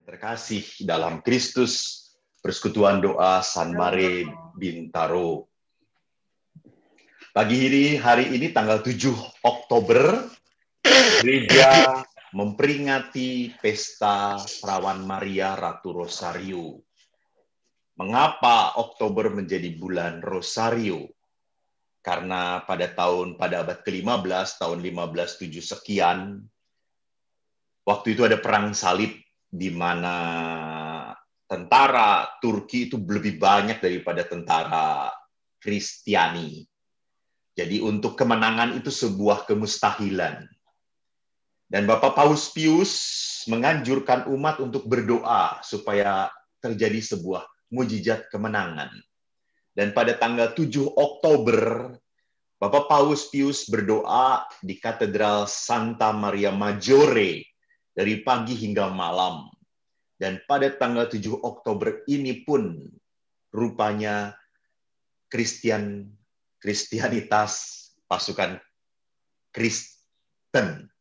Terkasih dalam Kristus, persekutuan doa San Mare Bintaro. Pagi hari ini tanggal 7 Oktober, gereja memperingati pesta Perawan Maria Ratu Rosario. Mengapa Oktober menjadi bulan Rosario? Karena pada abad ke-15, tahun 1507 sekian, waktu itu ada perang salib di mana tentara Turki itu lebih banyak daripada tentara Kristiani. Jadi untuk kemenangan itu sebuah kemustahilan. Dan Bapak Paus Pius menganjurkan umat untuk berdoa supaya terjadi sebuah mujizat kemenangan. Dan pada tanggal 7 Oktober, Bapak Paus Pius berdoa di Katedral Santa Maria Maggiore dari pagi hingga malam. Dan pada tanggal 7 Oktober ini pun rupanya Kristianitas pasukan Kristen.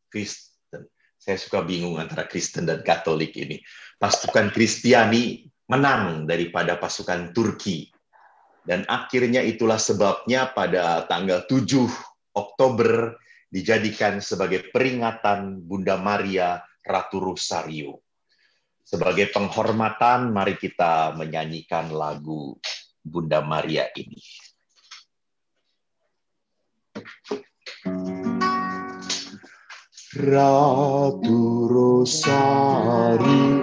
Saya suka bingung antara Kristen dan Katolik ini. Pasukan Kristiani menang daripada pasukan Turki. Dan akhirnya itulah sebabnya pada tanggal 7 Oktober dijadikan sebagai peringatan Bunda Maria Ratu Rosario. Sebagai penghormatan, mari kita menyanyikan lagu Bunda Maria ini. Ratu Rosario,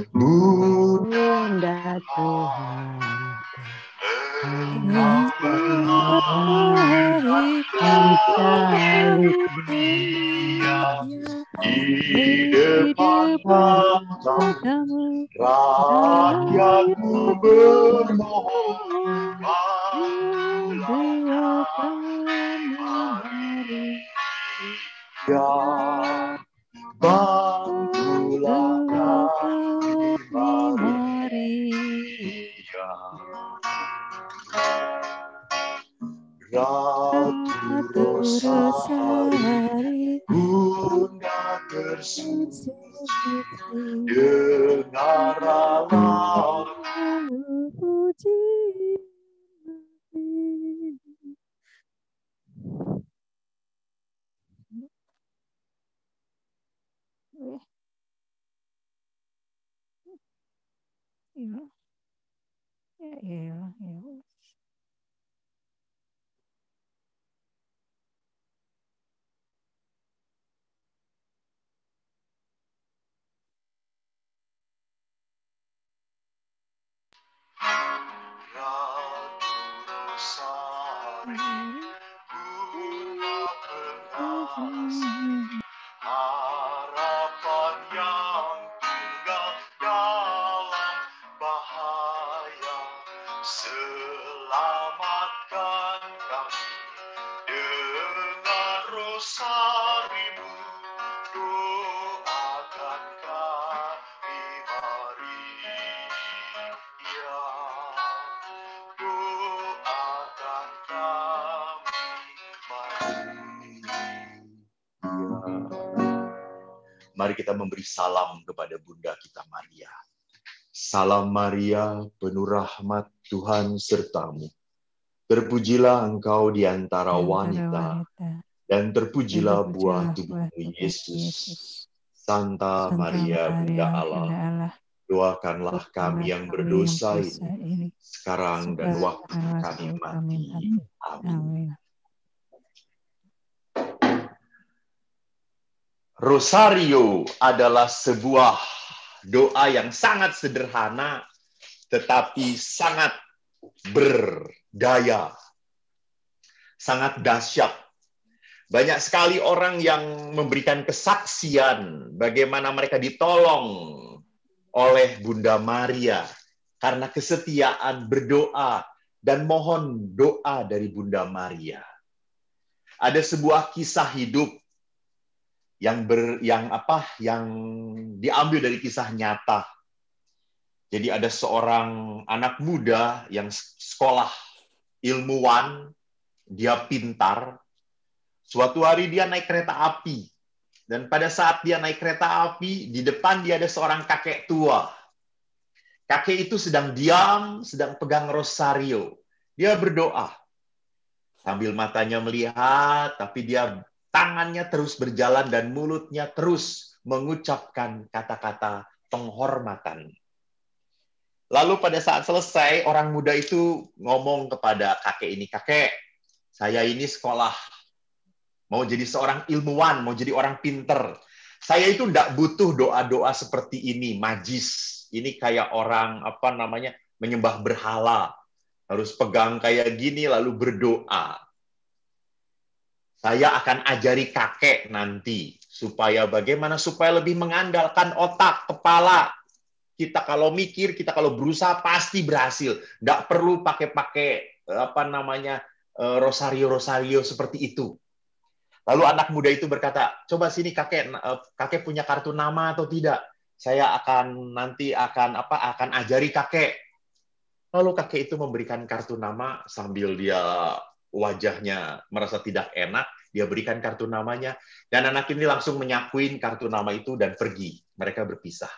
Bunda Tuhan, engkau salib di depan kamu, rakyatku bermohon, ya bantulah kami Maria, Ratu Rosario, Bunda tersuci, dengar Allah puji. Ya. Ratu Rosario, bunga pengasih, harapan yang tinggal dalam bahaya, selamatkan kami dengan rosarimu, doakan kami Maria, doakan kami Maria. Mari kita memberi salam kepada Bunda kita Maria. Salam Maria, penuh rahmat Tuhan sertamu. Terpujilah engkau di antara wanita, dan terpujilah buah tubuhmu Yesus. Santa Maria, Bunda Allah, doakanlah kami yang berdosa ini, sekarang dan waktu kami mati. Amin. Rosario adalah sebuah doa yang sangat sederhana, tetapi sangat berdaya, sangat dahsyat. Banyak sekali orang yang memberikan kesaksian bagaimana mereka ditolong oleh Bunda Maria karena kesetiaan berdoa dan mohon doa dari Bunda Maria. Ada sebuah kisah hidup yang diambil dari kisah nyata. Jadi ada seorang anak muda yang sekolah ilmuwan, dia pintar. Suatu hari dia naik kereta api Dan pada saat dia naik kereta api, di depan dia ada seorang kakek tua. Kakek itu sedang diam, sedang pegang rosario. Dia berdoa. Sambil matanya melihat, tapi dia tangannya terus berjalan dan mulutnya terus mengucapkan kata-kata penghormatan. Lalu pada saat selesai, orang muda itu ngomong kepada kakek ini, "Kakek, saya ini sekolah, mau jadi seorang ilmuwan, mau jadi orang pinter. Saya itu tidak butuh doa-doa seperti ini, majis. Ini kayak orang, menyembah berhala. Harus pegang kayak gini, lalu berdoa. Saya akan ajari kakek nanti, supaya bagaimana, supaya lebih mengandalkan otak, kepala. Kita kalau mikir, kita kalau berusaha, pasti berhasil. Nggak perlu pakai rosario-rosario seperti itu." Lalu anak muda itu berkata, "Coba sini kakek punya kartu nama atau tidak? Saya akan ajari kakek." Lalu kakek itu memberikan kartu nama sambil dia wajahnya merasa tidak enak, dia berikan kartu namanya, dan anak ini langsung menyakuin kartu nama itu dan pergi. Mereka berpisah.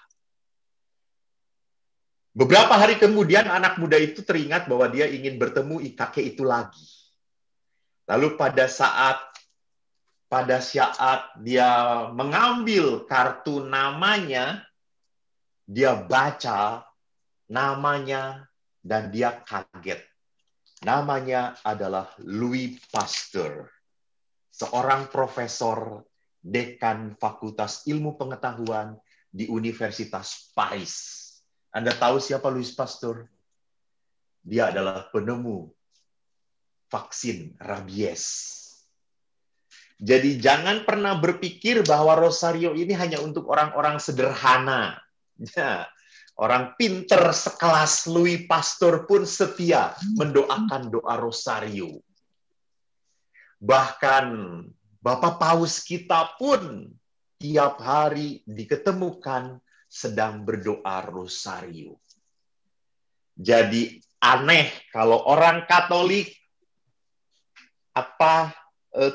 Beberapa hari kemudian anak muda itu teringat bahwa dia ingin bertemu kakek itu lagi. Lalu pada saat dia mengambil kartu namanya, dia baca namanya dan dia kaget. Namanya adalah Louis Pasteur, seorang profesor dekan Fakultas Ilmu Pengetahuan di Universitas Paris. Anda tahu siapa Louis Pasteur? Dia adalah penemu vaksin rabies. Jadi jangan pernah berpikir bahwa rosario ini hanya untuk orang-orang sederhana. Ya, orang pinter sekelas Louis Pasteur pun setia mendoakan doa rosario. Bahkan Bapak Paus kita pun tiap hari diketemukan sedang berdoa rosario. Jadi aneh kalau orang Katolik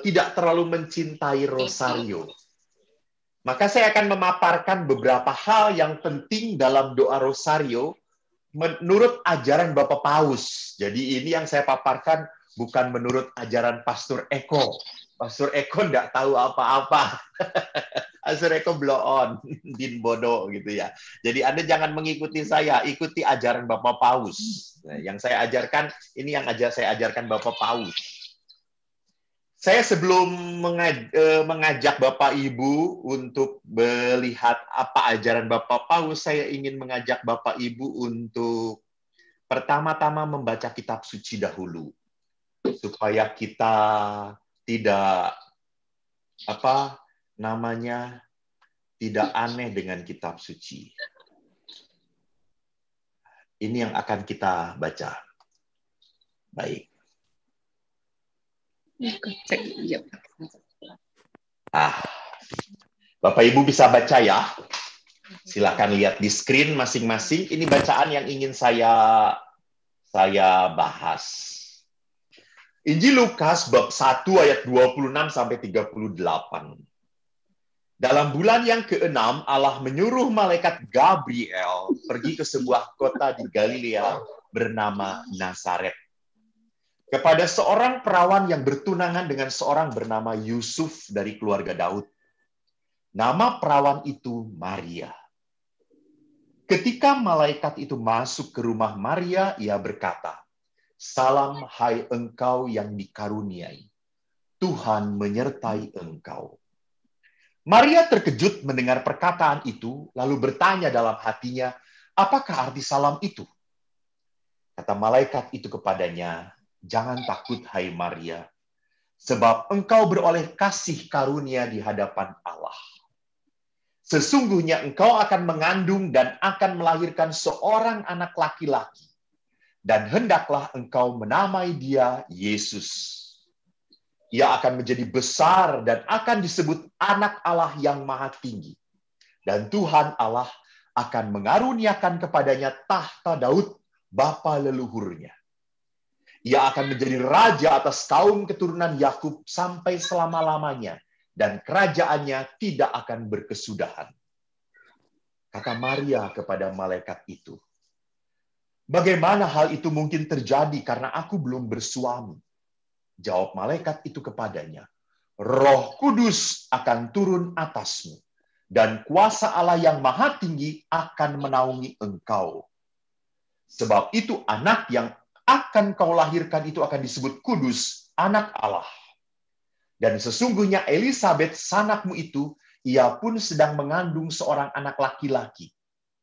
tidak terlalu mencintai rosario. Maka saya akan memaparkan beberapa hal yang penting dalam doa rosario menurut ajaran Bapak Paus. Jadi ini yang saya paparkan bukan menurut ajaran Pastor Eko. Pastor Eko tidak tahu apa-apa. Pastor Eko blow on, din bodoh gitu ya. Jadi Anda jangan mengikuti saya, ikuti ajaran Bapak Paus. Nah, yang saya ajarkan, ini yang saya ajarkan Bapak Paus. Saya sebelum mengajak Bapak Ibu untuk melihat apa ajaran Bapak Paus, saya ingin mengajak Bapak Ibu untuk pertama-tama membaca kitab suci dahulu. Supaya kita tidak tidak aneh dengan kitab suci. Ini yang akan kita baca. Baik. Bapak Ibu bisa baca ya. Silakan lihat di screen masing-masing. Ini bacaan yang ingin saya bahas. Injil Lukas bab 1 ayat 26 sampai 38. Dalam bulan yang ke-6, Allah menyuruh malaikat Gabriel pergi ke sebuah kota di Galilea bernama Nazaret, kepada seorang perawan yang bertunangan dengan seorang bernama Yusuf dari keluarga Daud. Nama perawan itu Maria. Ketika malaikat itu masuk ke rumah Maria, ia berkata, "Salam hai engkau yang dikaruniai, Tuhan menyertai engkau." Maria terkejut mendengar perkataan itu, lalu bertanya dalam hatinya, "Apakah arti salam itu?" Kata malaikat itu kepadanya, "Jangan takut, hai Maria, sebab engkau beroleh kasih karunia di hadapan Allah. Sesungguhnya engkau akan mengandung dan akan melahirkan seorang anak laki-laki, dan hendaklah engkau menamai dia Yesus. Ia akan menjadi besar dan akan disebut Anak Allah yang Maha Tinggi. Dan Tuhan Allah akan mengaruniakan kepadanya tahta Daud, bapa leluhurnya. Ia akan menjadi raja atas kaum keturunan Yakub sampai selama-lamanya, dan kerajaannya tidak akan berkesudahan. Kata Maria kepada malaikat itu, bagaimana hal itu mungkin terjadi karena aku belum bersuami? Jawab malaikat itu kepadanya, Roh Kudus akan turun atasmu, dan kuasa Allah yang Maha Tinggi akan menaungi engkau. Sebab itu anak yang akan kau lahirkan itu akan disebut kudus, anak Allah. Dan sesungguhnya Elisabet, sanakmu itu, ia pun sedang mengandung seorang anak laki-laki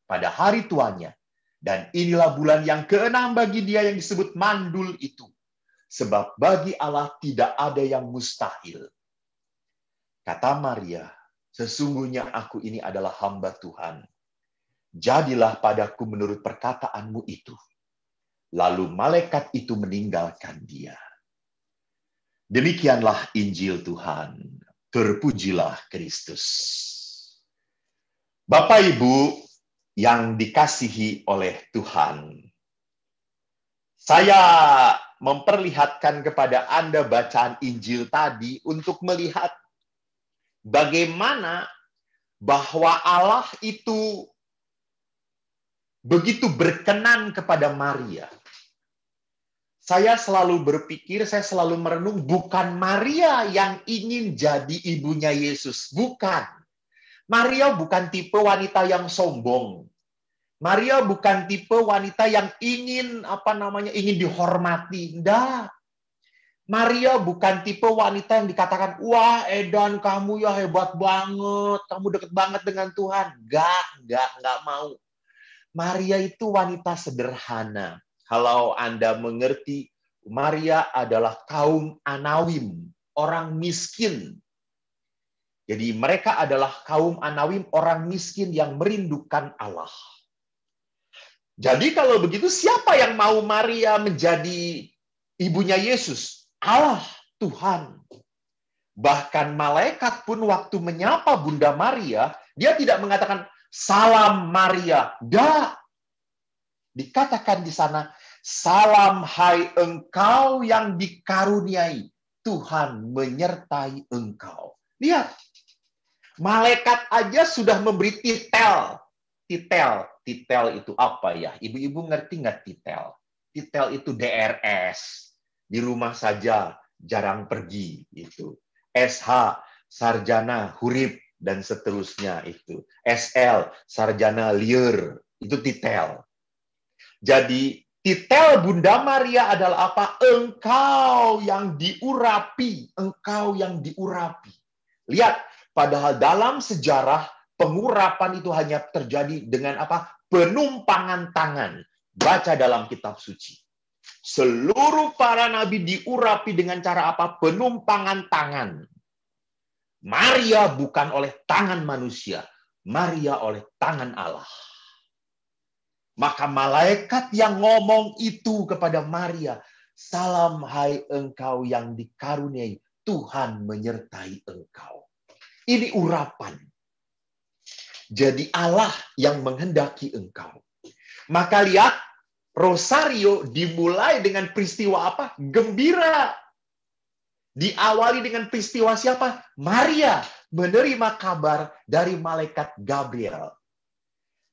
pada hari tuanya. Dan inilah bulan yang ke-6 bagi dia yang disebut mandul itu. Sebab bagi Allah tidak ada yang mustahil. Kata Maria, sesungguhnya aku ini adalah hamba Tuhan. Jadilah padaku menurut perkataanmu itu. Lalu malaikat itu meninggalkan dia. Demikianlah Injil Tuhan. Terpujilah Kristus. Bapak Ibu yang dikasihi oleh Tuhan, saya memperlihatkan kepada Anda bacaan Injil tadi untuk melihat bagaimana bahwa Allah itu begitu berkenan kepada Maria. Saya selalu berpikir, saya selalu merenung, bukan Maria yang ingin jadi ibunya Yesus. Bukan. Maria bukan tipe wanita yang sombong. Maria bukan tipe wanita yang ingin ingin dihormati. Enggak. Maria bukan tipe wanita yang dikatakan, wah Edan kamu ya hebat banget, kamu deket banget dengan Tuhan. Enggak mau. Maria itu wanita sederhana. Kalau Anda mengerti, Maria adalah kaum Anawim, orang miskin. Jadi mereka adalah kaum Anawim, orang miskin yang merindukan Allah. Jadi kalau begitu, siapa yang mau Maria menjadi ibunya Yesus? Allah, Tuhan. Bahkan malaikat pun waktu menyapa Bunda Maria, dia tidak mengatakan, salam Maria. Dah. Dikatakan di sana, salam hai engkau yang dikaruniai. Tuhan menyertai engkau. Lihat. Malaikat aja sudah memberi titel. Titel itu apa ya? Ibu-ibu ngerti nggak titel? Titel itu DRS. Di rumah saja, jarang pergi. Itu. SH, sarjana, hurip, dan seterusnya itu. SL, sarjana liar, itu titel. Jadi titel Bunda Maria adalah apa? Engkau yang diurapi, engkau yang diurapi. Lihat, padahal dalam sejarah pengurapan itu hanya terjadi dengan apa? Penumpangan tangan. Baca dalam kitab suci. Seluruh para nabi diurapi dengan cara apa? Penumpangan tangan. Maria bukan oleh tangan manusia, Maria oleh tangan Allah. Maka malaikat yang ngomong itu kepada Maria, salam hai engkau yang dikaruniai, Tuhan menyertai engkau. Ini urapan. Jadi Allah yang menghendaki engkau. Maka lihat, Rosario dimulai dengan peristiwa apa? Gembira. Diawali dengan peristiwa siapa? Maria menerima kabar dari malaikat Gabriel.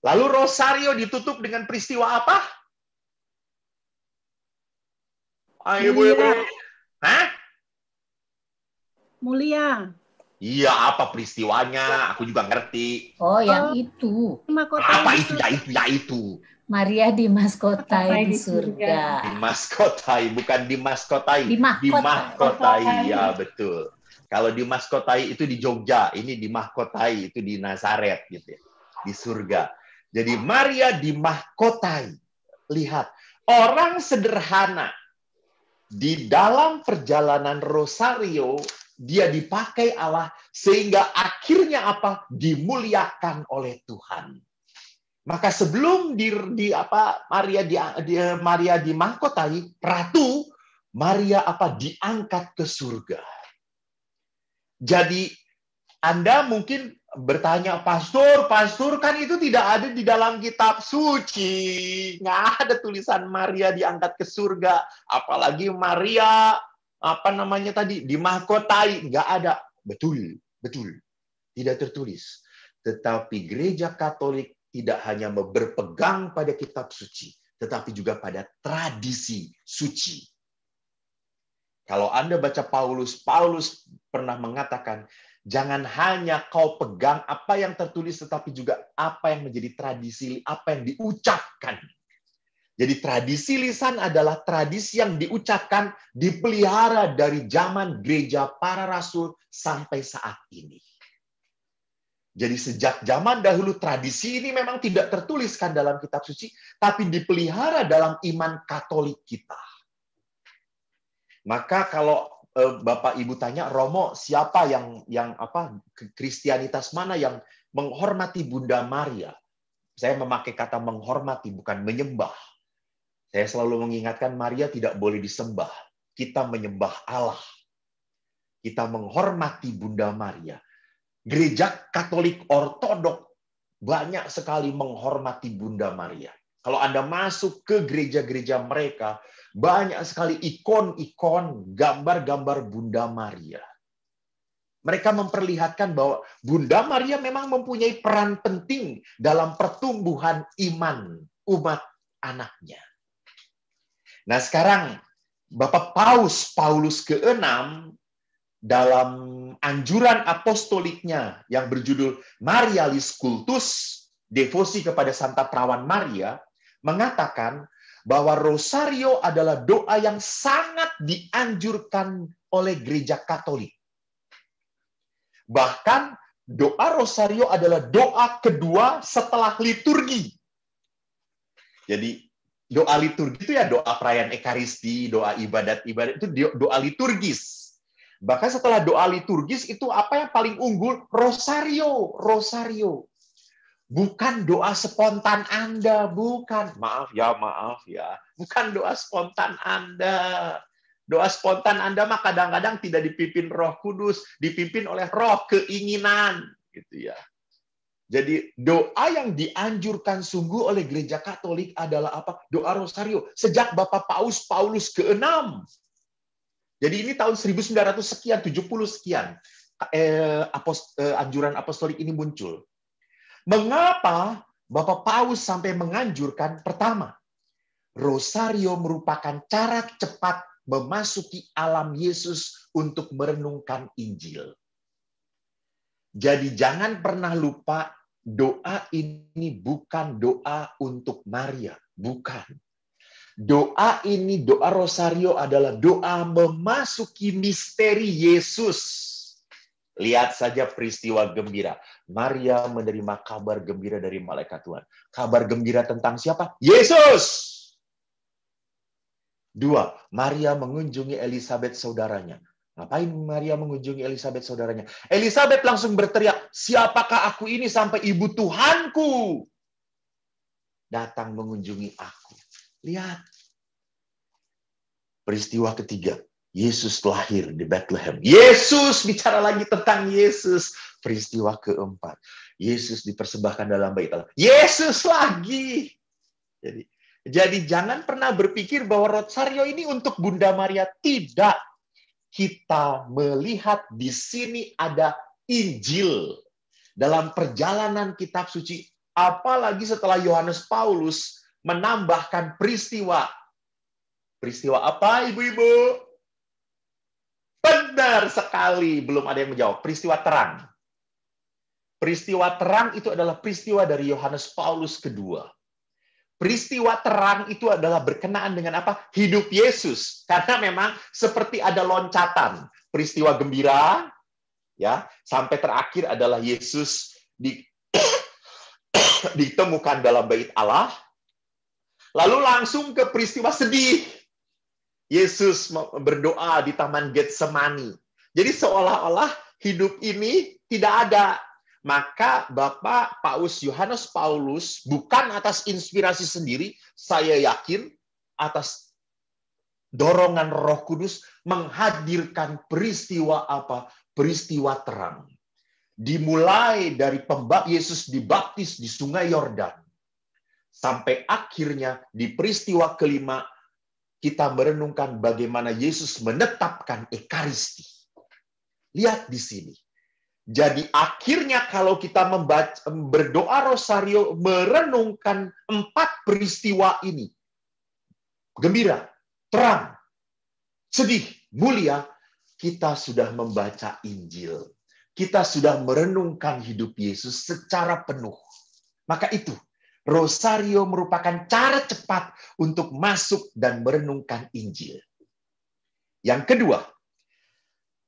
Lalu Rosario ditutup dengan peristiwa apa? Ayo, ibu-ibu. Hah? Mulia. Iya, apa peristiwanya? Aku juga ngerti. Oh, yang itu. Apa itu? Ya itu. Maria dimaskotai di surga. Dimaskotai, bukan dimaskotai. Dimahkotai. Dimahkotai, ya betul. Kalau dimaskotai itu di Jogja, ini dimahkotai itu di Nazaret gitu ya. Di surga. Jadi Maria dimahkotai. Lihat, orang sederhana di dalam perjalanan Rosario, dia dipakai Allah sehingga akhirnya apa? Dimuliakan oleh Tuhan. Maka sebelum Maria dimahkotai, Ratu Maria diangkat ke surga. Jadi Anda mungkin bertanya, pastor kan itu tidak ada di dalam kitab suci. Nggak ada tulisan Maria diangkat ke surga. Apalagi Maria dimahkotai. Nggak ada. Betul. Betul, tidak tertulis. Tetapi gereja Katolik tidak hanya berpegang pada kitab suci, tetapi juga pada tradisi suci. Kalau Anda baca Paulus pernah mengatakan, jangan hanya kau pegang apa yang tertulis, tetapi juga apa yang menjadi tradisi, apa yang diucapkan. Jadi tradisi lisan adalah tradisi yang diucapkan, dipelihara dari zaman gereja para rasul sampai saat ini. Jadi sejak zaman dahulu tradisi ini memang tidak tertuliskan dalam kitab suci, tapi dipelihara dalam iman Katolik kita. Maka kalau Bapak Ibu tanya, Romo, siapa yang Kristianitas mana yang menghormati Bunda Maria? Saya memakai kata menghormati, bukan menyembah. Saya selalu mengingatkan Maria tidak boleh disembah. Kita menyembah Allah. Kita menghormati Bunda Maria. Gereja Katolik Ortodok banyak sekali menghormati Bunda Maria. Kalau Anda masuk ke gereja-gereja mereka, banyak sekali ikon-ikon, gambar-gambar Bunda Maria. Mereka memperlihatkan bahwa Bunda Maria memang mempunyai peran penting dalam pertumbuhan iman umat anaknya. Nah sekarang Bapak Paulus ke-6 dalam anjuran apostoliknya yang berjudul Marialis Cultus, devosi kepada Santa Perawan Maria, mengatakan bahwa rosario adalah doa yang sangat dianjurkan oleh gereja Katolik. Bahkan doa rosario adalah doa kedua setelah liturgi. Jadi doa liturgi itu ya doa perayaan Ekaristi, doa ibadat-ibadat itu doa liturgis. Bahkan setelah doa liturgis itu apa yang paling unggul? Rosario. Bukan doa spontan Anda, bukan. Maaf ya. Bukan doa spontan Anda. Doa spontan Anda mah kadang-kadang tidak dipimpin Roh Kudus, dipimpin oleh roh keinginan, gitu ya. Jadi doa yang dianjurkan sungguh oleh gereja Katolik adalah apa? Doa rosario. Sejak Bapak Paulus ke-6. Jadi ini tahun 1900 sekian, 70 sekian, anjuran apostolik ini muncul. Mengapa Bapak Paulus sampai menganjurkan? Pertama, rosario merupakan cara cepat memasuki alam Yesus untuk merenungkan Injil. Jadi jangan pernah lupa, doa ini bukan doa untuk Maria, bukan. Doa ini, doa rosario adalah doa memasuki misteri Yesus. Lihat saja peristiwa gembira. Maria menerima kabar gembira dari malaikat Tuhan. Kabar gembira tentang siapa? Yesus! 2. Maria mengunjungi Elisabet saudaranya. Ngapain Maria mengunjungi Elisabet saudaranya? Elisabet langsung berteriak, siapakah aku ini sampai ibu Tuhanku datang mengunjungi aku. Lihat. Peristiwa ketiga. Yesus lahir di Bethlehem. Yesus, bicara lagi tentang Yesus. Peristiwa keempat. Yesus dipersembahkan dalam bait Allah. Yesus lagi. Jadi jangan pernah berpikir bahwa rosario ini untuk Bunda Maria. Tidak. Kita melihat di sini ada Injil. Dalam perjalanan kitab suci. Apalagi setelah Yohanes Paulus menambahkan peristiwa. Peristiwa apa, ibu-ibu? Benar sekali. Belum ada yang menjawab. Peristiwa terang. Peristiwa terang itu adalah peristiwa dari Yohanes Paulus kedua. Peristiwa terang itu adalah berkenaan dengan apa? Hidup Yesus. Karena memang seperti ada loncatan. Peristiwa gembira, ya, sampai terakhir adalah Yesus ditemukan dalam bait Allah. Lalu langsung ke peristiwa sedih. Yesus berdoa di Taman Getsemani. Jadi seolah-olah hidup ini tidak ada. Maka Bapak Yohanes Paulus bukan atas inspirasi sendiri, saya yakin atas dorongan Roh Kudus menghadirkan peristiwa apa? Peristiwa terang. Dimulai dari Yesus dibaptis di Sungai Yordan. Sampai akhirnya di peristiwa kelima kita merenungkan bagaimana Yesus menetapkan Ekaristi. Lihat di sini. Jadi akhirnya kalau kita berdoa rosario, merenungkan 4 peristiwa ini, gembira, terang, sedih, mulia, kita sudah membaca Injil. Kita sudah merenungkan hidup Yesus secara penuh. Maka itu, rosario merupakan cara cepat untuk masuk dan merenungkan Injil. Yang kedua,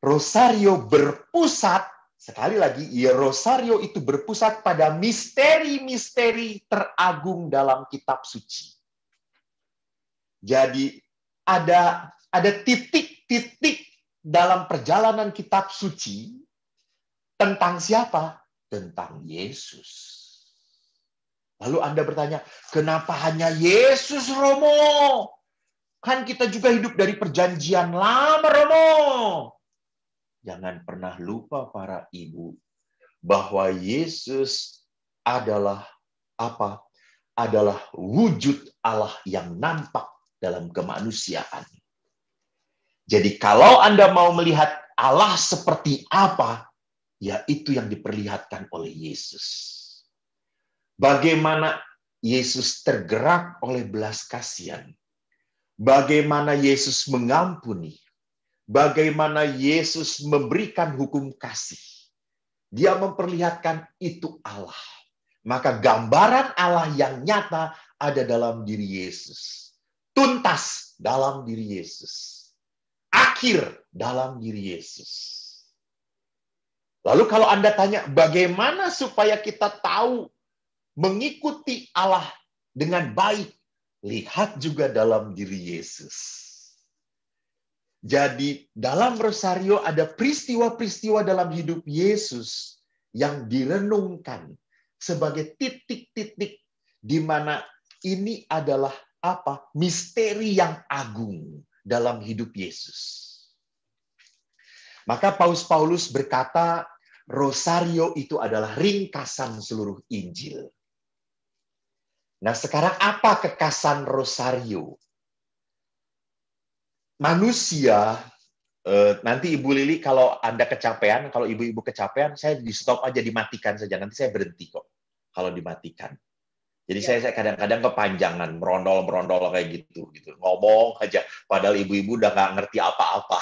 rosario berpusat, sekali lagi, rosario itu berpusat pada misteri-misteri teragung dalam kitab suci. Jadi ada titik-titik dalam perjalanan kitab suci tentang siapa? Tentang Yesus. Lalu Anda bertanya, kenapa hanya Yesus, Romo? Kan kita juga hidup dari perjanjian lama, Romo. Jangan pernah lupa para ibu bahwa Yesus adalah apa? Adalah wujud Allah yang nampak dalam kemanusiaan. Jadi kalau Anda mau melihat Allah seperti apa, ya itu yang diperlihatkan oleh Yesus. Bagaimana Yesus tergerak oleh belas kasihan. Bagaimana Yesus mengampuni. Bagaimana Yesus memberikan hukum kasih. Dia memperlihatkan itu Allah. Maka gambaran Allah yang nyata ada dalam diri Yesus. Tuntas dalam diri Yesus. Akhir dalam diri Yesus. Lalu kalau Anda tanya, bagaimana supaya kita tahu mengikuti Allah dengan baik? Lihat juga dalam diri Yesus. Jadi dalam rosario ada peristiwa-peristiwa dalam hidup Yesus yang direnungkan sebagai titik-titik di mana ini adalah apa? Misteri yang agung dalam hidup Yesus. Maka Paus berkata, rosario itu adalah ringkasan seluruh Injil. Nah, sekarang apa kekasan rosario? Manusia, nanti Ibu Lili kalau Anda kecapean, kalau ibu-ibu kecapean, saya di stop aja, dimatikan saja. Nanti saya berhenti kok kalau dimatikan. Jadi saya kadang-kadang kepanjangan, merondol kayak gitu. Ngomong aja, padahal ibu-ibu udah nggak ngerti apa-apa.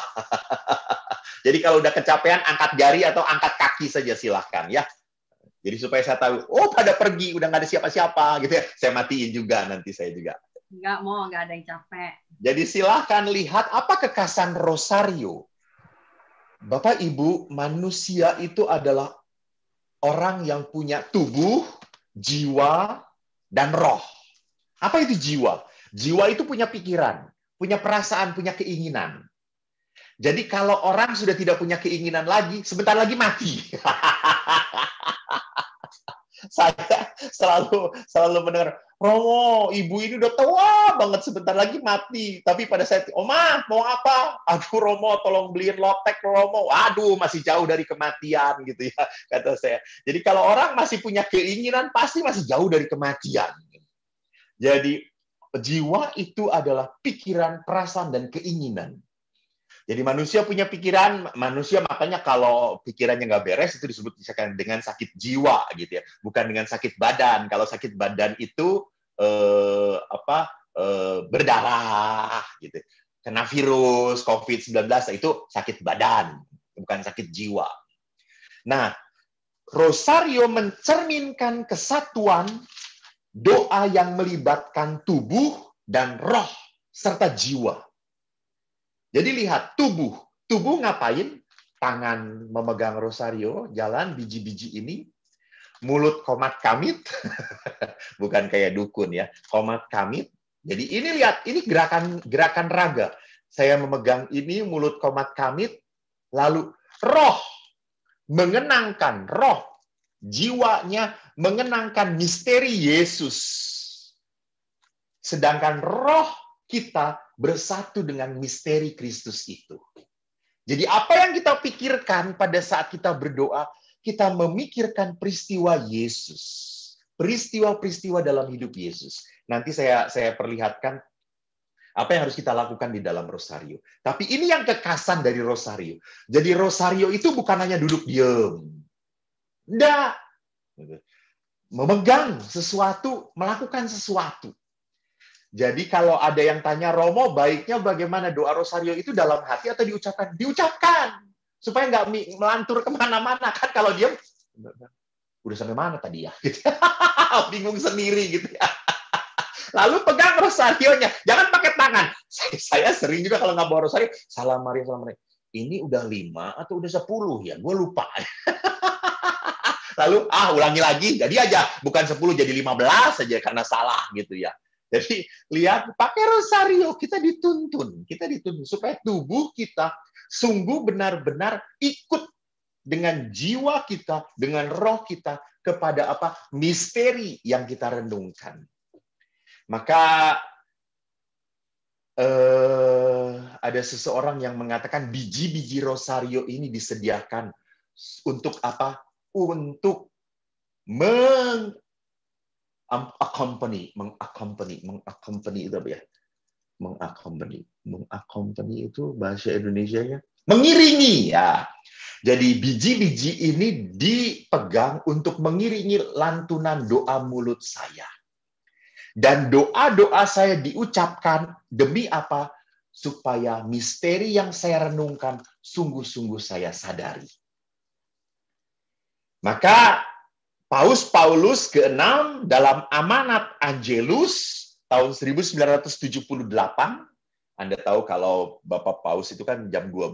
Jadi kalau udah kecapean, angkat jari atau angkat kaki saja silahkan ya. Jadi supaya saya tahu, oh pada pergi, udah nggak ada siapa-siapa gitu ya. Saya matiin juga nanti saya juga. Nggak ada yang capek. Jadi silahkan lihat apa kekasan rosario. Bapak Ibu, manusia itu adalah orang yang punya tubuh, jiwa, dan roh. Apa itu jiwa? Jiwa itu punya pikiran, punya perasaan, punya keinginan. Jadi kalau orang sudah tidak punya keinginan lagi, sebentar lagi mati. Saya selalu mendengar, Romo, ibu ini udah tua banget, sebentar lagi mati. Tapi pada saat, Oma, mau apa? Aduh, Romo, tolong beliin lotek, Romo. Aduh, masih jauh dari kematian, gitu ya, kata saya. Jadi kalau orang masih punya keinginan, pasti masih jauh dari kematian. Jadi jiwa itu adalah pikiran, perasaan, dan keinginan. Jadi manusia punya pikiran, manusia makanya kalau pikirannya nggak beres itu disebut dengan sakit jiwa gitu ya, bukan dengan sakit badan. Kalau sakit badan itu berdarah gitu, kena virus COVID-19 itu sakit badan, bukan sakit jiwa. Nah, rosario mencerminkan kesatuan doa yang melibatkan tubuh dan roh serta jiwa. Jadi lihat, tubuh ngapain? Tangan memegang rosario, jalan biji-biji ini, mulut komat kamit, bukan kayak dukun ya, komat kamit. Jadi ini lihat, ini gerakan raga. Saya memegang ini, mulut komat kamit, lalu roh, mengenangkan roh, jiwanya mengenangkan misteri Yesus. Sedangkan roh kita bersatu dengan misteri Kristus itu. Jadi apa yang kita pikirkan pada saat kita berdoa, kita memikirkan peristiwa Yesus. Peristiwa-peristiwa dalam hidup Yesus. Nanti saya perlihatkan apa yang harus kita lakukan di dalam rosario. Tapi ini yang kekasan dari rosario. Jadi rosario itu bukan hanya duduk diam. Enggak. Memegang sesuatu, melakukan sesuatu. Jadi kalau ada yang tanya, Romo, baiknya bagaimana doa rosario itu dalam hati atau diucapkan? Diucapkan. Supaya nggak melantur kemana-mana. Kan kalau dia, udah sampai mana tadi ya? Bingung sendiri gitu ya. Lalu pegang rosarionya. Jangan pakai tangan. Saya sering juga kalau nggak bawa rosario, Salam Maria, Salam Maria. Ini udah 5 atau udah 10 ya? Gue lupa. Lalu, ulangi lagi. Jadi aja. Bukan 10 jadi 15 saja karena salah gitu ya. Jadi, lihat, pakai rosario. Kita dituntun. Kita dituntun supaya tubuh kita sungguh benar-benar ikut dengan jiwa kita, dengan roh kita, kepada apa? Misteri yang kita renungkan. Maka ada seseorang yang mengatakan biji-biji rosario ini disediakan untuk apa? Untuk mengaccompany itu apa ya? Mengaccompany itu bahasa Indonesianya mengiringi ya. Jadi biji-biji ini dipegang untuk mengiringi lantunan doa mulut saya. Dan doa-doa saya diucapkan demi apa? Supaya misteri yang saya renungkan sungguh-sungguh saya sadari. Maka Paus Paulus ke-6 dalam Amanat Angelus tahun 1978, Anda tahu kalau Bapak Paus itu kan jam 12,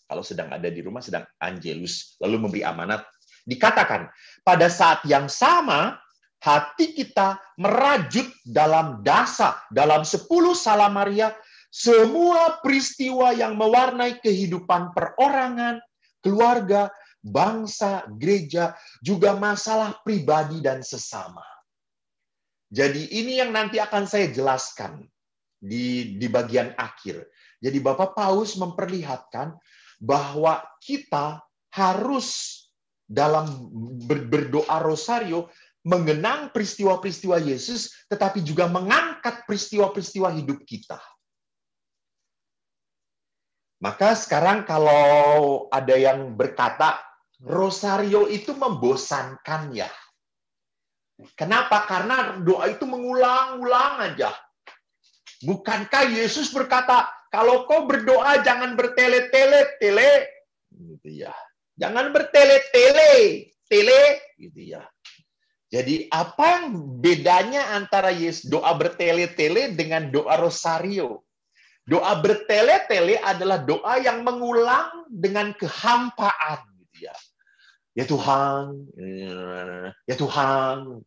kalau sedang ada di rumah sedang Angelus, lalu memberi amanat. Dikatakan, pada saat yang sama, hati kita merajut dalam dasa, dalam 10 Salam Maria, semua peristiwa yang mewarnai kehidupan perorangan, keluarga, bangsa, gereja, juga masalah pribadi dan sesama. Jadi ini yang nanti akan saya jelaskan di bagian akhir. Jadi Bapak Paus memperlihatkan bahwa kita harus dalam berdoa rosario mengenang peristiwa-peristiwa Yesus, tetapi juga mengangkat peristiwa-peristiwa hidup kita. Maka sekarang kalau ada yang berkata, rosario itu membosankan ya. Kenapa? Karena doa itu mengulang-ulang aja. Bukankah Yesus berkata, kalau kau berdoa jangan bertele-tele, gitu ya. Jangan bertele-tele, gitu ya. Jadi apa yang bedanya antara doa bertele-tele dengan doa rosario? Doa bertele-tele adalah doa yang mengulang dengan kehampaan, gitu ya. Ya Tuhan, ya Tuhan,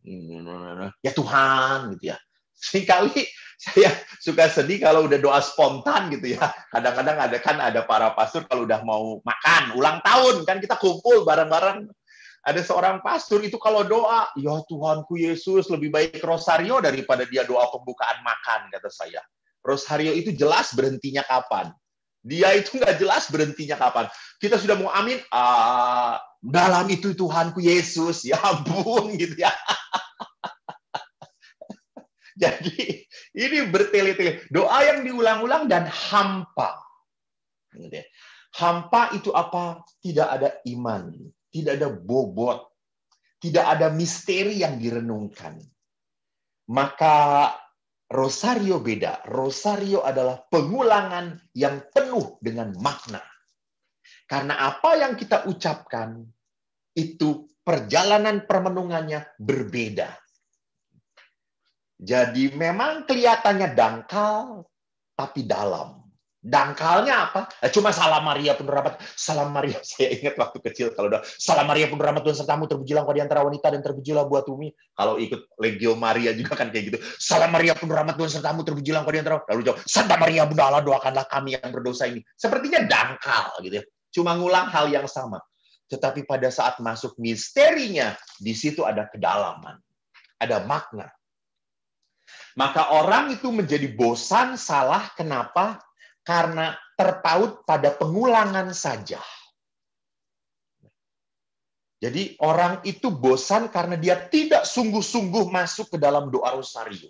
ya Tuhan, gitu ya. Sekali saya suka sedih kalau udah doa spontan gitu ya. Kadang-kadang ada para pastor kalau udah mau makan ulang tahun kan kita kumpul bareng-bareng. Ada seorang pastor itu kalau doa, ya Tuhanku Yesus, lebih baik rosario daripada dia doa pembukaan makan, kata saya. Rosario itu jelas berhentinya kapan. Dia itu nggak jelas berhentinya kapan. Kita sudah mau amin, dalam itu Tuhanku Yesus, ya ampun gitu ya. Jadi ini bertele-tele. Doa yang diulang-ulang dan hampa. Hampa itu apa? Tidak ada iman. Tidak ada bobot. Tidak ada misteri yang direnungkan. Maka rosario beda. Rosario adalah pengulangan yang penuh dengan makna. Karena apa yang kita ucapkan, itu perjalanan permenungannya berbeda. Jadi memang kelihatannya dangkal, tapi dalam. Dangkalnya apa? Cuma Salam Maria penuh rahmat. Salam Maria, saya ingat waktu kecil kalau udah Salam Maria penuh rahmat Tuhan sertamu, terpujilah engkau di antara wanita dan terpujilah buah tubuhmu. Kalau ikut Legio Maria juga kan kayak gitu. Salam Maria penuh rahmat Tuhan sertamu, terpujilah engkau di antara. Lalu jawab, Santa Maria Bunda Allah, doakanlah kami yang berdosa ini. Sepertinya dangkal gitu ya. Cuma ngulang hal yang sama. Tetapi pada saat masuk misterinya, di situ ada kedalaman, ada makna. Maka orang itu menjadi bosan, salah. Kenapa? Karena terpaut pada pengulangan saja. Jadi orang itu bosan karena dia tidak sungguh-sungguh masuk ke dalam doa rosario.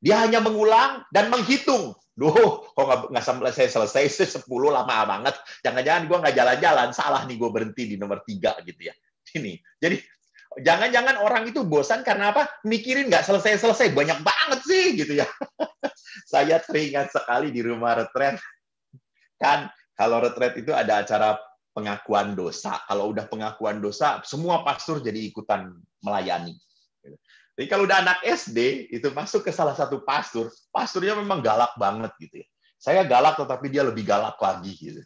Dia hanya mengulang dan menghitung. Duh, kok nggak sampai selesai 10 lama banget. Jangan-jangan gue nggak jalan-jalan. Salah nih gue berhenti di nomor 3 gitu ya. Ini. Jadi jangan-jangan orang itu bosan karena apa? Mikirin nggak selesai-selesai, banyak banget sih gitu ya. Saya teringat sekali di rumah retret, kan kalau retret itu ada acara pengakuan dosa. Kalau udah pengakuan dosa, semua pastor jadi ikutan melayani. Jadi kalau udah anak SD, itu masuk ke salah satu pastor, pastornya memang galak banget gitu ya. Saya galak, tetapi dia lebih galak lagi gitu.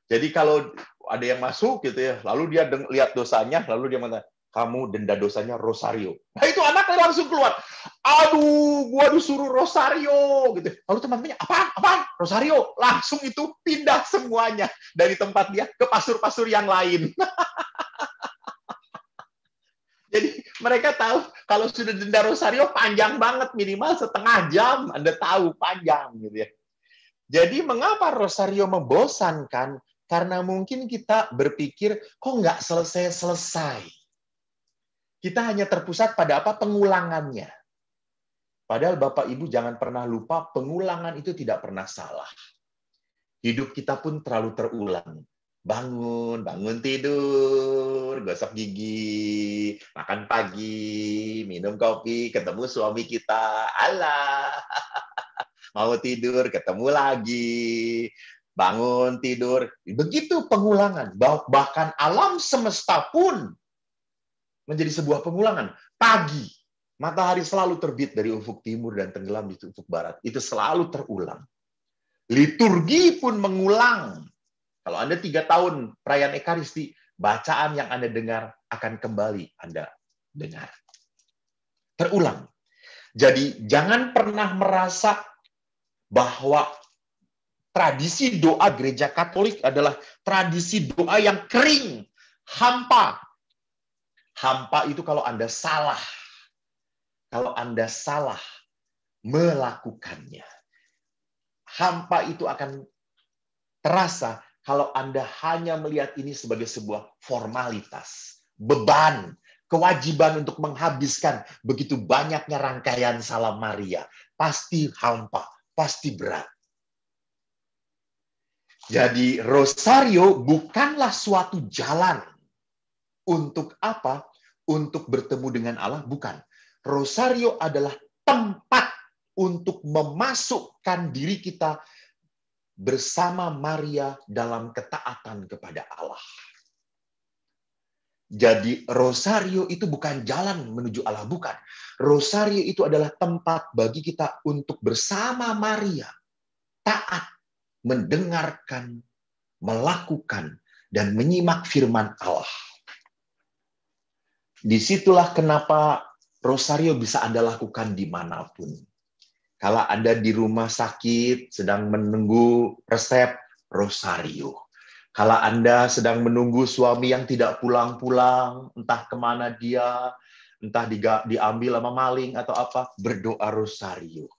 Jadi kalau ada yang masuk gitu ya, lalu dia lihat dosanya, lalu dia mengatakan, kamu denda dosanya rosario. Nah itu anaknya langsung keluar. Aduh, gua disuruh rosario gitu. Lalu teman-temannya, apaan? Rosario. Langsung itu pindah semuanya dari tempat dia ke pastor-pastor yang lain. Jadi mereka tahu kalau sudah denda rosario panjang banget, minimal setengah jam. Anda tahu panjang gitu ya. Jadi mengapa rosario membosankan? Karena mungkin kita berpikir kok nggak selesai-selesai. Kita hanya terpusat pada apa? Pengulangannya. Padahal Bapak Ibu jangan pernah lupa pengulangan itu tidak pernah salah. Hidup kita pun terlalu terulang. Bangun tidur, gosok gigi, makan pagi, minum kopi, ketemu suami kita, alah, mau tidur, ketemu lagi, bangun tidur. Begitu pengulangan. Bahkan alam semesta pun menjadi sebuah pengulangan. Pagi, matahari selalu terbit dari ufuk timur dan tenggelam di ufuk barat. Itu selalu terulang. Liturgi pun mengulang. Kalau Anda 3 tahun perayaan Ekaristi, bacaan yang Anda dengar akan kembali Anda dengar. Terulang. Jadi jangan pernah merasa bahwa tradisi doa gereja Katolik adalah tradisi doa yang kering, hampa. Hampa itu kalau Anda salah. Kalau Anda salah melakukannya. Hampa itu akan terasa kalau Anda hanya melihat ini sebagai sebuah formalitas, beban, kewajiban untuk menghabiskan begitu banyaknya rangkaian Salam Maria. Pasti hampa, pasti berat. Jadi rosario bukanlah suatu jalan. Untuk apa? Untuk bertemu dengan Allah? Bukan. Rosario adalah tempat untuk memasukkan diri kita bersama Maria dalam ketaatan kepada Allah. Jadi rosario itu bukan jalan menuju Allah, bukan. Rosario itu adalah tempat bagi kita untuk bersama Maria, taat, mendengarkan, melakukan, dan menyimak firman Allah. Disitulah kenapa rosario bisa Anda lakukan dimanapun. Kalau Anda di rumah sakit, sedang menunggu resep, rosario. Kalau Anda sedang menunggu suami yang tidak pulang-pulang, entah kemana dia, entah diambil sama maling atau apa, berdoa rosario.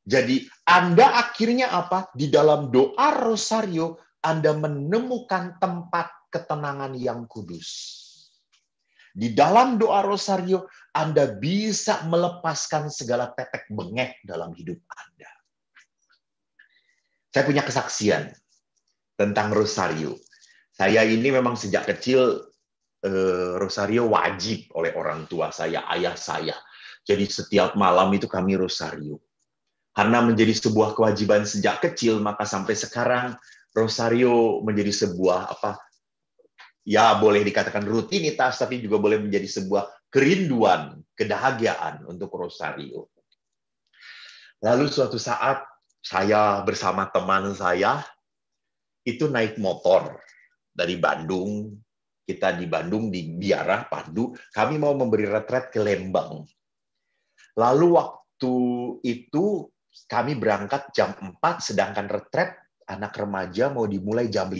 Jadi Anda akhirnya apa? Di dalam doa rosario, Anda menemukan tempat ketenangan yang kudus. Di dalam doa rosario, Anda bisa melepaskan segala tetek bengek dalam hidup Anda. Saya punya kesaksian tentang rosario. Saya ini memang sejak kecil rosario wajib oleh orang tua saya, ayah saya. Jadi setiap malam itu kami rosario. Karena menjadi sebuah kewajiban sejak kecil, maka sampai sekarang rosario menjadi sebuah ya boleh dikatakan rutinitas, tapi juga boleh menjadi sebuah kerinduan, kebahagiaan untuk rosario. Lalu suatu saat saya bersama teman saya itu naik motor dari Bandung. Kita di Bandung, di Biara, Pandu. Kami mau memberi retret ke Lembang. Lalu waktu itu kami berangkat jam 4, sedangkan retret anak remaja mau dimulai jam 5.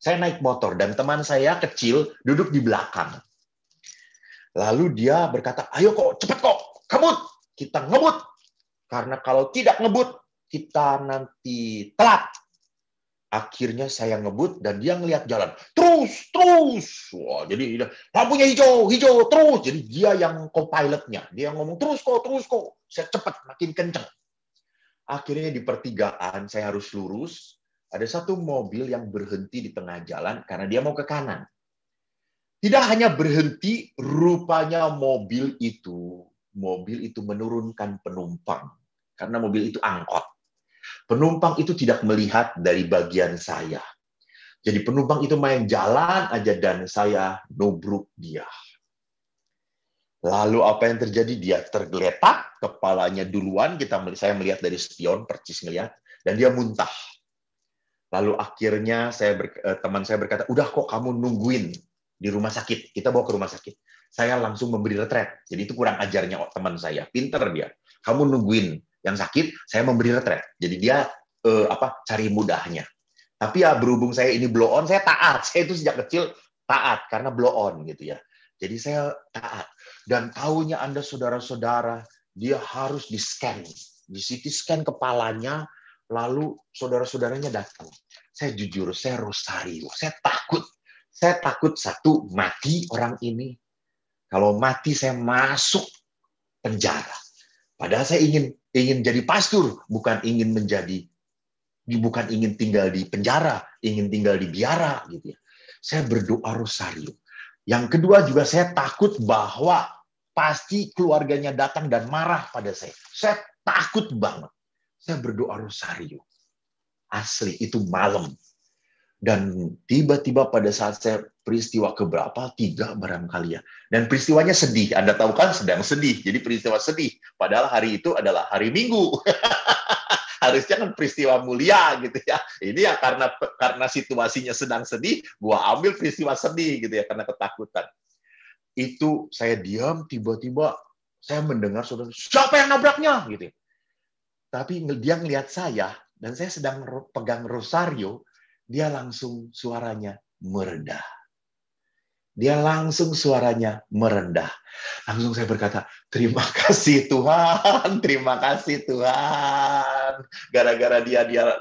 Saya naik motor dan teman saya kecil duduk di belakang. Lalu dia berkata, ayo kok, cepat kok, ngebut. Kita ngebut. Karena kalau tidak ngebut, kita nanti telat. Akhirnya saya ngebut dan dia ngelihat jalan. Terus. Wah, jadi lampunya hijau, terus. Jadi dia yang co-pilotnya. Dia ngomong, terus kok. Saya cepat, makin kencang. Akhirnya di pertigaan, saya harus lurus. Ada satu mobil yang berhenti di tengah jalan karena dia mau ke kanan. Tidak hanya berhenti, rupanya mobil itu menurunkan penumpang. Karena mobil itu angkot. Penumpang itu tidak melihat dari bagian saya. Jadi penumpang itu main jalan aja dan saya nubruk dia. Lalu apa yang terjadi? Dia tergeletak, kepalanya duluan. Saya melihat dari spion, percis ngelihat, dan dia muntah. Lalu akhirnya teman saya berkata, udah kok kamu nungguin di rumah sakit. Kita bawa ke rumah sakit. Saya langsung memberi retret. Jadi itu kurang ajarnya teman saya. Pinter dia. Kamu nungguin yang sakit, saya memberi retret. Jadi dia cari mudahnya. Tapi ya berhubung saya ini blow on, saya taat. Saya itu sejak kecil taat karena blow on gitu ya. Jadi saya taat. Dan tahunya Anda saudara-saudara, dia harus di-scan. Di CT scan kepalanya, lalu saudara-saudaranya datang. Saya jujur, saya rosario. Saya takut. Saya takut satu, mati orang ini. Kalau mati, saya masuk penjara. Padahal saya ingin jadi pastor, bukan ingin tinggal di penjara, ingin tinggal di biara gitu ya. Saya berdoa rosario. Yang kedua juga saya takut bahwa pasti keluarganya datang dan marah pada saya. Saya takut banget. Saya berdoa rosario. Asli, itu malam. Dan tiba-tiba pada saat saya peristiwa keberapa, 3 barangkali ya. Dan peristiwanya sedih. Anda tahu kan sedang sedih. Jadi peristiwa sedih. Padahal hari itu adalah hari Minggu. Harusnya kan peristiwa mulia gitu ya. Ini ya karena situasinya sedang sedih, gua ambil peristiwa sedih gitu ya karena ketakutan. Itu saya diam, tiba-tiba saya mendengar saudara, siapa yang nabraknya gitu ya. Tapi dia ngelihat saya dan saya sedang pegang rosario, dia langsung suaranya merendah. Dia langsung suaranya merendah. Langsung saya berkata, terima kasih Tuhan, terima kasih Tuhan. Gara-gara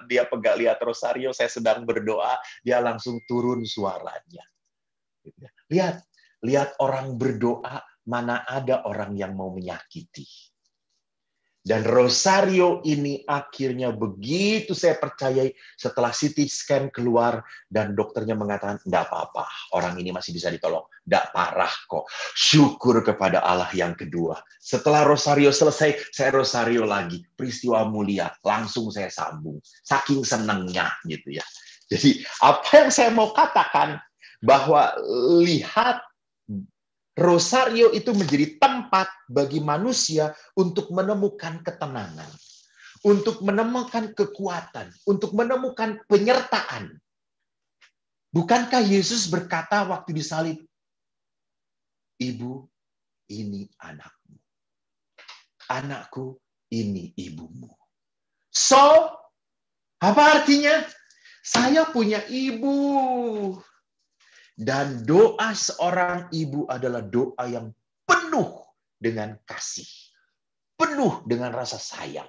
dia pegang lihat rosario, saya sedang berdoa, dia langsung turun suaranya. Lihat orang berdoa, mana ada orang yang mau menyakiti. Dan rosario ini akhirnya begitu saya percayai setelah CT scan keluar dan dokternya mengatakan, enggak apa-apa, orang ini masih bisa ditolong. Enggak parah kok. Syukur kepada Allah yang kedua. Setelah rosario selesai, saya rosario lagi. Peristiwa mulia, langsung saya sambung. Saking senangnya gitu ya. Jadi apa yang saya mau katakan, bahwa lihat rosario itu menjadi tempat bagi manusia untuk menemukan ketenangan, untuk menemukan kekuatan, untuk menemukan penyertaan. Bukankah Yesus berkata waktu disalib, Ibu, ini anakmu. Anakku, ini ibumu. So, apa artinya? Saya punya ibu. Dan doa seorang ibu adalah doa yang penuh dengan kasih. Penuh dengan rasa sayang.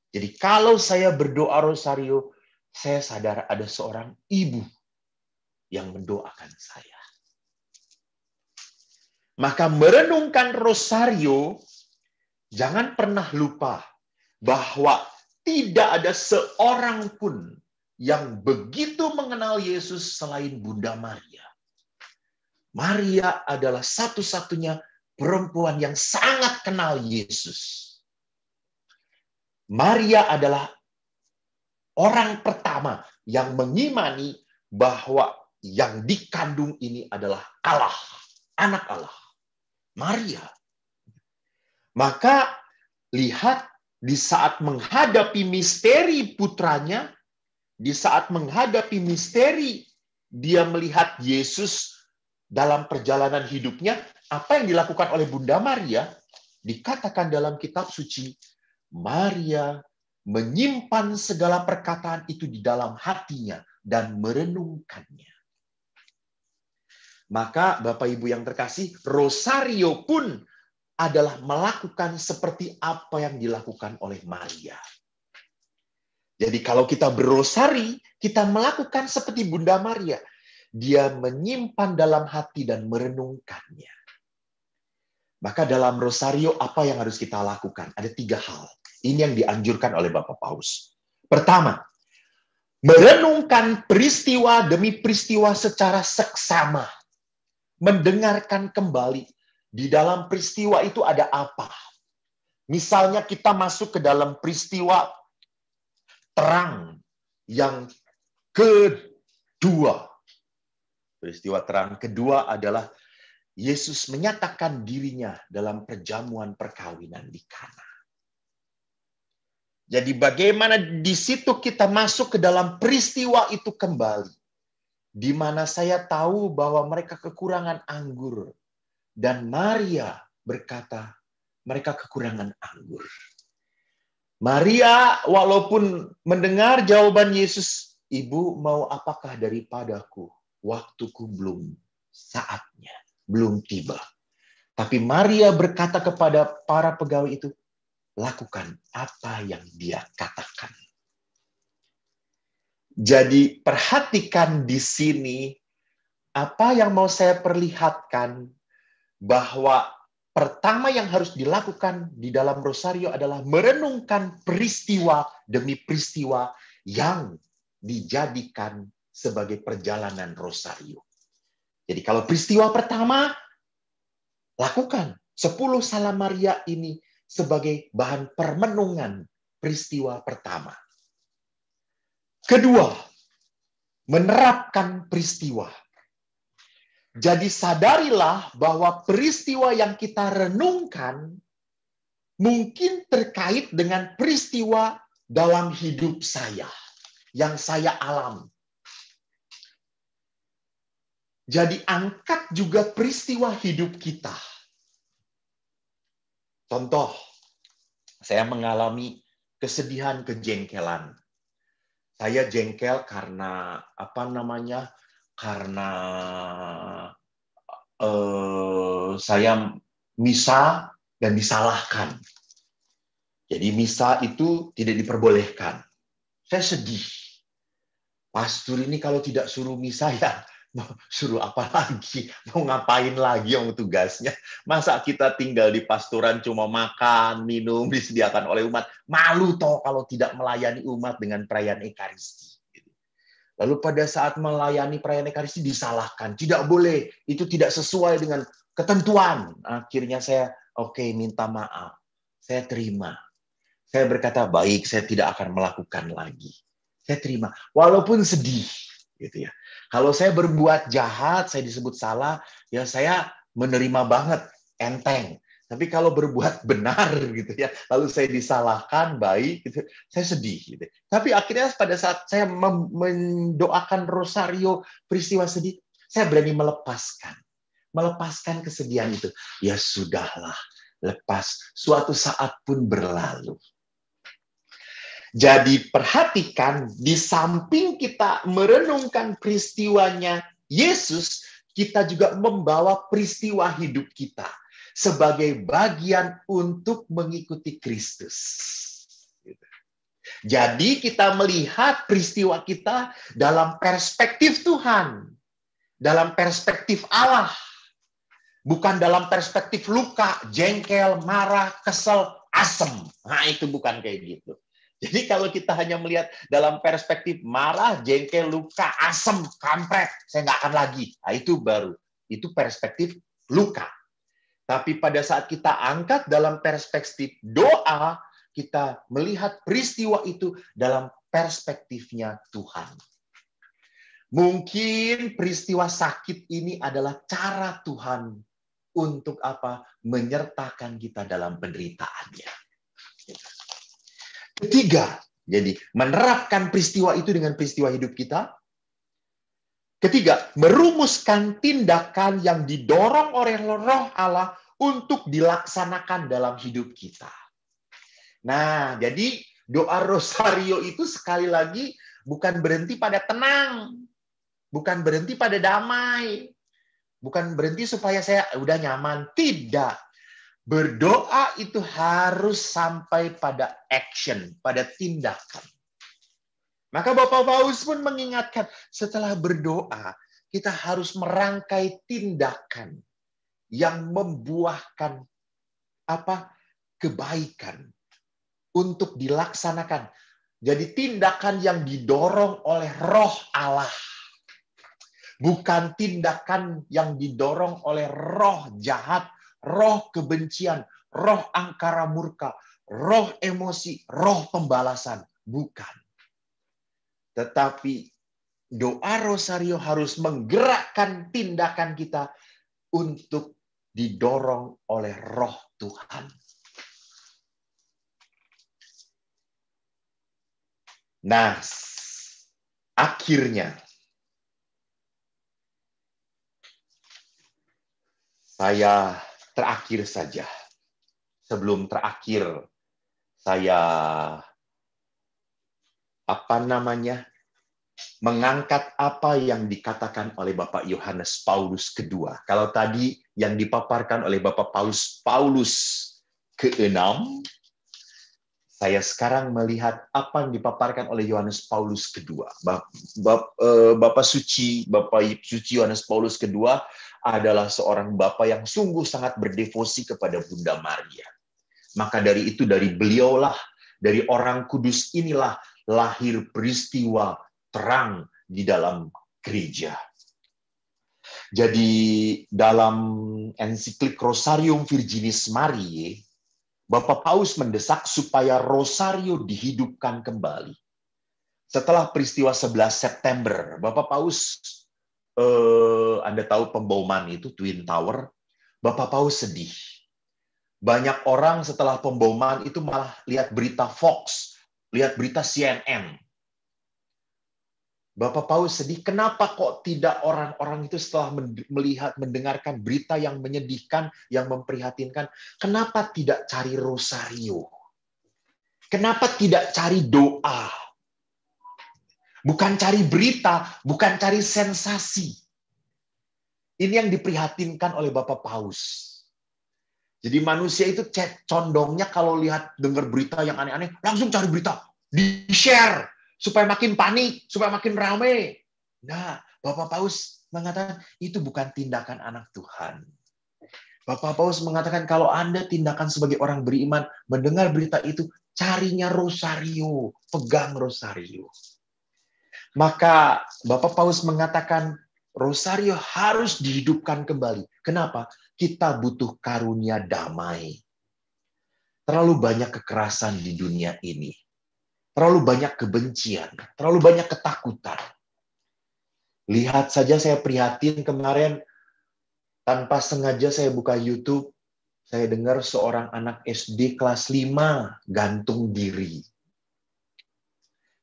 Jadi kalau saya berdoa rosario, saya sadar ada seorang ibu yang mendoakan saya. Maka merenungkan rosario, jangan pernah lupa bahwa tidak ada seorang pun yang begitu mengenal Yesus selain Bunda Maria. Maria adalah satu-satunya perempuan yang sangat kenal Yesus. Maria adalah orang pertama yang mengimani bahwa yang dikandung ini adalah Allah, anak Allah. Maria. Maka lihat di saat menghadapi misteri putranya, di saat menghadapi misteri, dia melihat Yesus dalam perjalanan hidupnya. Apa yang dilakukan oleh Bunda Maria, dikatakan dalam kitab suci, Maria menyimpan segala perkataan itu di dalam hatinya dan merenungkannya. Maka Bapak Ibu yang terkasih, rosario pun adalah melakukan seperti apa yang dilakukan oleh Maria. Jadi kalau kita berrosari, kita melakukan seperti Bunda Maria. Dia menyimpan dalam hati dan merenungkannya. Maka dalam rosario apa yang harus kita lakukan? Ada 3 hal. Ini yang dianjurkan oleh Bapak Paus. Pertama, merenungkan peristiwa demi peristiwa secara seksama. mendengarkan kembali di dalam peristiwa itu ada apa. Misalnya kita masuk ke dalam peristiwa terang yang kedua. Peristiwa terang kedua adalah Yesus menyatakan dirinya dalam perjamuan perkawinan di Kana. Jadi bagaimana di situ kita masuk ke dalam peristiwa itu kembali. Di mana saya tahu bahwa mereka kekurangan anggur. Dan Maria berkata, mereka kekurangan anggur. Maria walaupun mendengar jawaban Yesus, Ibu mau apakah daripadaku? Waktuku belum saatnya, belum tiba. Tapi Maria berkata kepada para pegawai itu, lakukan apa yang dia katakan. Jadi perhatikan di sini apa yang mau saya perlihatkan, bahwa pertama yang harus dilakukan di dalam rosario adalah merenungkan peristiwa demi peristiwa yang dijadikan sebagai perjalanan rosario. Jadi kalau peristiwa pertama, lakukan 10 Salam Maria ini sebagai bahan permenungan peristiwa pertama. Kedua, menerapkan peristiwa. Jadi sadarilah bahwa peristiwa yang kita renungkan mungkin terkait dengan peristiwa dalam hidup saya, yang saya alami. Jadi angkat juga peristiwa hidup kita. Contoh, saya mengalami kesedihan, kejengkelan. Saya jengkel karena karena saya misa dan disalahkan. Jadi misa itu tidak diperbolehkan. Saya sedih. Pastor ini kalau tidak suruh misa ya suruh apa lagi? Mau ngapain lagi yang tugasnya? Masa kita tinggal di pastoran cuma makan, minum, disediakan oleh umat. Malu toh kalau tidak melayani umat dengan perayaan Ekaristi. Lalu pada saat melayani perayaan Ekaristi disalahkan. Tidak boleh, itu tidak sesuai dengan ketentuan. Akhirnya saya, oke, minta maaf. Saya terima. Saya berkata, baik, saya tidak akan melakukan lagi. Saya terima, walaupun sedih. Gitu ya. Kalau saya berbuat jahat, saya disebut salah, ya saya menerima banget, enteng. Tapi kalau berbuat benar gitu ya, lalu saya disalahkan, baik, gitu, saya sedih. Gitu. Tapi akhirnya pada saat saya mendoakan rosario peristiwa sedih, saya berani melepaskan kesedihan itu. Ya sudahlah, lepas. Suatu saat pun berlalu. Jadi perhatikan, di samping kita merenungkan peristiwanya Yesus, kita juga membawa peristiwa hidup kita sebagai bagian untuk mengikuti Kristus. Jadi kita melihat peristiwa kita dalam perspektif Tuhan, dalam perspektif Allah, bukan dalam perspektif luka, jengkel, marah, kesel, asem. Nah itu bukan kayak gitu. Jadi kalau kita hanya melihat dalam perspektif marah, jengkel, luka, asem, kampret, saya nggak akan lagi. Nah, itu baru. Itu perspektif luka. Tapi pada saat kita angkat dalam perspektif doa, kita melihat peristiwa itu dalam perspektifnya Tuhan. Mungkin peristiwa sakit ini adalah cara Tuhan untuk apa? Menyertakan kita dalam penderitaannya. Ketiga, jadi menerapkan peristiwa itu dengan peristiwa hidup kita. Ketiga, merumuskan tindakan yang didorong oleh Roh Allah untuk dilaksanakan dalam hidup kita. Nah, jadi doa rosario itu sekali lagi bukan berhenti pada tenang, bukan berhenti pada damai, bukan berhenti supaya saya udah nyaman. Tidak. Berdoa itu harus sampai pada action, pada tindakan. Maka Bapak Paus pun mengingatkan, setelah berdoa, kita harus merangkai tindakan yang membuahkan kebaikan untuk dilaksanakan. Jadi tindakan yang didorong oleh Roh Allah. Bukan tindakan yang didorong oleh roh jahat, roh kebencian, roh angkara murka, roh emosi, roh pembalasan. Bukan. Tetapi doa rosario harus menggerakkan tindakan kita untuk didorong oleh roh Tuhan. Nah, akhirnya saya terakhir saja. Sebelum terakhir, saya mengangkat apa yang dikatakan oleh Bapak Yohanes Paulus kedua. Kalau tadi yang dipaparkan oleh Bapak Paulus ke-6, saya sekarang melihat apa yang dipaparkan oleh Yohanes Paulus kedua. Bapak Suci Yohanes Paulus kedua adalah seorang bapak yang sungguh sangat berdevosi kepada Bunda Maria. Maka dari itu, dari beliaulah, dari orang kudus inilah lahir peristiwa terang di dalam gereja. Jadi dalam ensiklik Rosarium Virginis Mariae, Bapak Paus mendesak supaya Rosario dihidupkan kembali. Setelah peristiwa 11 September, Bapak Paus, Anda tahu pembauman itu, Twin Tower, Bapak Paus sedih. Banyak orang setelah pembauman itu malah lihat berita Fox, lihat berita CNN. Bapak Paus sedih, kenapa kok tidak orang-orang itu setelah mendengarkan berita yang menyedihkan, yang memprihatinkan, kenapa tidak cari rosario? Kenapa tidak cari doa? Bukan cari berita, bukan cari sensasi. Ini yang diprihatinkan oleh Bapak Paus. Jadi manusia itu condongnya kalau dengar berita yang aneh-aneh, langsung cari berita, di-share, supaya makin panik, supaya makin ramai. Nah, Bapak Paus mengatakan, itu bukan tindakan anak Tuhan. Bapak Paus mengatakan, kalau Anda tindakan sebagai orang beriman, mendengar berita itu, carinya rosario, pegang rosario. Maka Bapak Paus mengatakan, rosario harus dihidupkan kembali. Kenapa? Kita butuh karunia damai. Terlalu banyak kekerasan di dunia ini. Terlalu banyak kebencian. Terlalu banyak ketakutan. Lihat saja, saya prihatin kemarin, tanpa sengaja saya buka YouTube, saya dengar seorang anak SD kelas 5 gantung diri.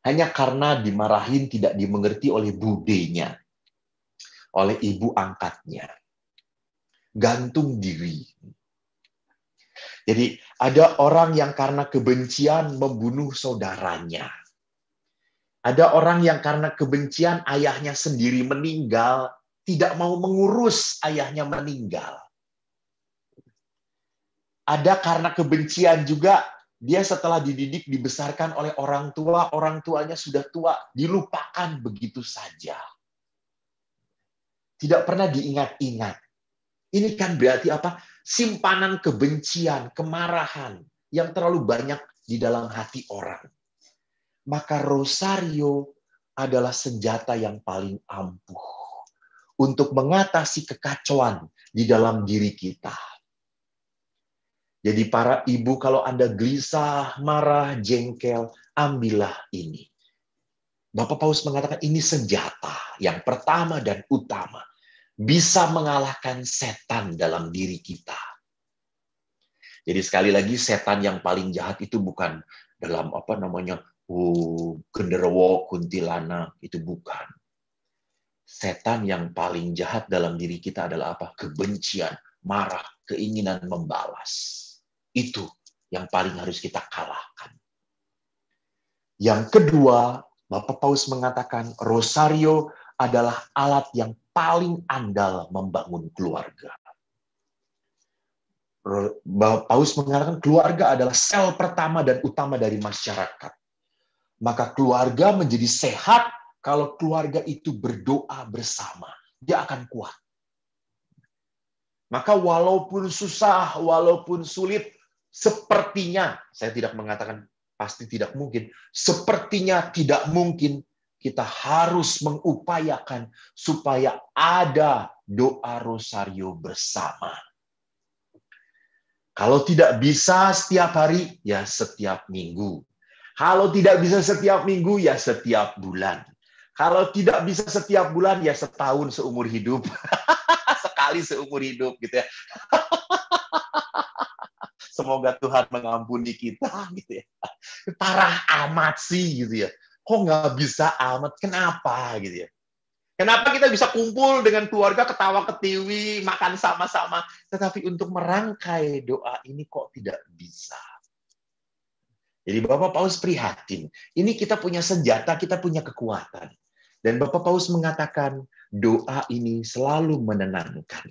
Hanya karena dimarahin, tidak dimengerti oleh budenya, oleh ibu angkatnya. Gantung diri. Jadi ada orang yang karena kebencian membunuh saudaranya. Ada orang yang karena kebencian ayahnya sendiri meninggal, tidak mau mengurus ayahnya meninggal. Ada karena kebencian juga, dia setelah dididik, dibesarkan oleh orang tuanya sudah tua, dilupakan begitu saja. Tidak pernah diingat-ingat. Ini kan berarti apa? Simpanan kebencian, kemarahan yang terlalu banyak di dalam hati orang. Maka rosario adalah senjata yang paling ampuh untuk mengatasi kekacauan di dalam diri kita. Jadi para ibu, kalau Anda gelisah, marah, jengkel, ambillah ini. Bapak Paus mengatakan ini senjata yang pertama dan utama. Bisa mengalahkan setan dalam diri kita. Jadi sekali lagi, setan yang paling jahat itu bukan dalam genderuwo, kuntilanak, itu bukan. Setan yang paling jahat dalam diri kita adalah apa? Kebencian, marah, keinginan membalas. Itu yang paling harus kita kalahkan. Yang kedua, Bapak Paus mengatakan rosario adalah alat yang paling andal membangun keluarga. Bapak Paus mengatakan keluarga adalah sel pertama dan utama dari masyarakat. Maka keluarga menjadi sehat kalau keluarga itu berdoa bersama. Dia akan kuat. Maka walaupun susah, walaupun sulit, sepertinya, saya tidak mengatakan pasti tidak mungkin, sepertinya tidak mungkin kita harus mengupayakan supaya ada doa rosario bersama. Kalau tidak bisa setiap hari, ya setiap minggu. Kalau tidak bisa setiap minggu, ya setiap bulan. Kalau tidak bisa setiap bulan, ya setahun seumur hidup. Sekali seumur hidup gitu ya. Semoga Tuhan mengampuni kita gitu ya. Parah amat sih gitu ya. Kok nggak bisa amat? Kenapa gitu ya? Kenapa kita bisa kumpul dengan keluarga, ketawa ketiwi, makan sama-sama, tetapi untuk merangkai doa ini kok tidak bisa? Jadi Bapak Paus prihatin. Ini kita punya senjata, kita punya kekuatan. Dan Bapak Paus mengatakan doa ini selalu menenangkan.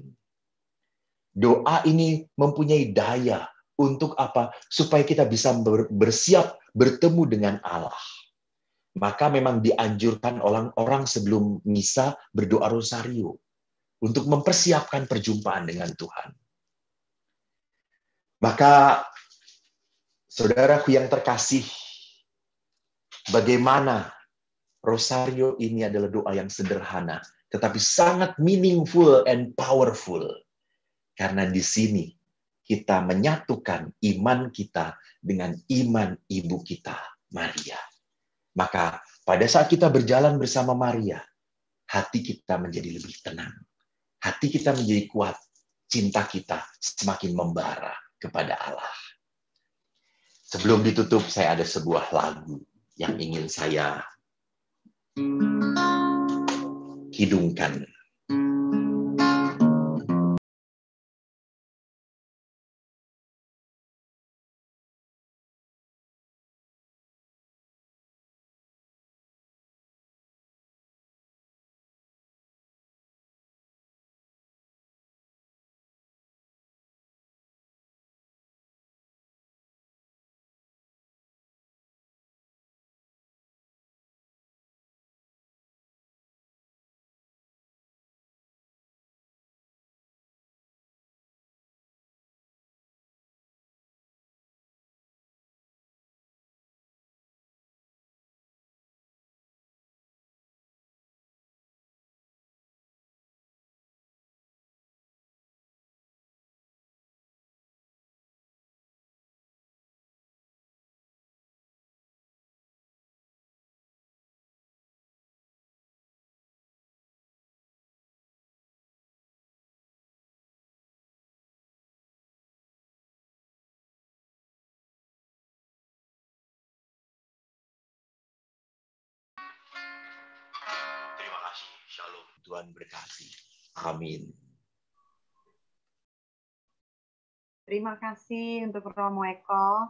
Doa ini mempunyai daya untuk apa? Supaya kita bisa bersiap bertemu dengan Allah. Maka memang dianjurkan orang-orang sebelum misa berdoa rosario untuk mempersiapkan perjumpaan dengan Tuhan. Maka saudaraku yang terkasih, bagaimana rosario ini adalah doa yang sederhana, tetapi sangat meaningful and powerful. Karena di sini kita menyatukan iman kita dengan iman ibu kita, Maria. Maka pada saat kita berjalan bersama Maria, hati kita menjadi lebih tenang. Hati kita menjadi kuat. Cinta kita semakin membara kepada Allah. Sebelum ditutup, saya ada sebuah lagu yang ingin saya hidungkan. Terima kasih. Shalom. Tuhan berkati. Amin. Terima kasih untuk Romo Eko.